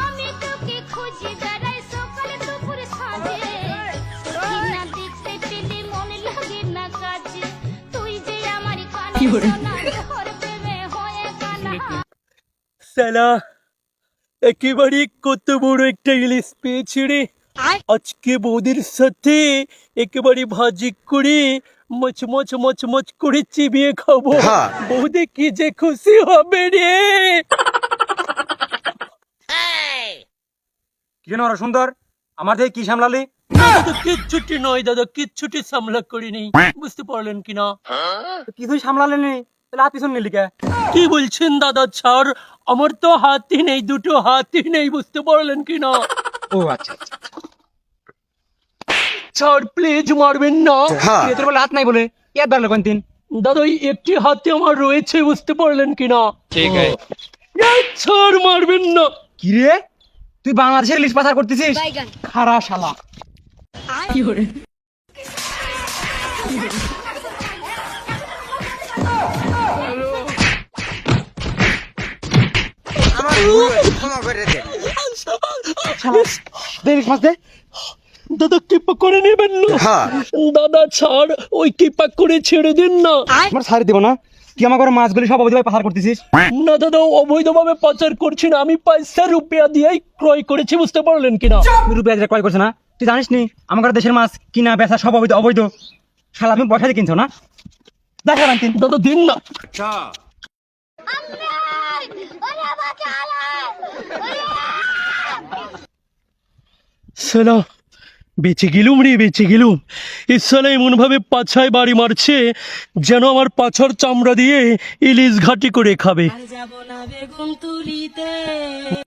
আমি তোকে খুঁজি বেড়াই সকালে দুপুরে সাঁঝে না দেখতে পেলে মনে লাগে না কাজে তুই যে আমার কানে শোনা ঘর প্রেমে হয়ে কানা সালা একেবারে কত বড় একটা ইলিশ পেয়েছি রে। আজকে বৌদির সাথে একেবারে ভাজি করে মচমচ মচমচ করে চিবিয়ে খাবো। বৌদি কি যে খুশি হবে রে। কি যেন ওরা সুন্দর আমার থেকে কি সামলালি? দাদা কিচ্ছুটি নয় দাদা, কিচ্ছুটি সামলা করিনি, বুঝতে পারলেন কিনা? কিছুই সামলালেনি তাহলে হাত পিছন নিলি কে? কি বলছেন দাদা? ছাড়, আমার তো হাতই নেই, দুটো হাতই নেই, বুঝতে পারলেন কিনা? ও আচ্ছা আচ্ছা। ছাড় প্লিজ, মারবেন না। তোর বলে হাত নাই বলে এর দাঁড়ালো কোন দিন? দাদা ওই একটি হাতে আমার রয়েছে, বুঝতে পারলেন কিনা? ঠিক আছে। ছাড়, মারবেন না। কি রে, তুই বাংলাদেশের ইলিশ পাচার করতেছিস? খারা শালা। ইলিশ মাছ দে। দাদা কৃপা করে নেবেন না। দাদা ছাড়, ওই কৃপা করে ছেড়ে দিন না। আমার ছাড়ি দিব না। তুই আমার ঘরে মাছগুলি সব অবৈধভাবে পাচার করতেছিস? না দাদা, অবৈধভাবে পাচার করছি না, আমি পয়সা রুপিয়া দিয়েই ক্রয় করেছি, বুঝতে পারলেন কিনা? রুপিয়া দিয়ে ক্রয় করছে না? তুই জানিস নি আমার ঘরে দেশের মাছ কিনা বেচা সব অবৈধ অবৈধ? শালা তুমি পয়সা দিয়ে কিনছো না? দেখা বানতিন দাদা দিন না। সালা বেঁচে গেলুম রে, বেঁচে গেলুম। এই সালা এমন ভাবে পাছায় বাড়ি মারছে যেন আমার পাছার চামড়া দিয়ে ইলিশ ঘাটি করে খাবে। যাব না বেগুন তুলিতে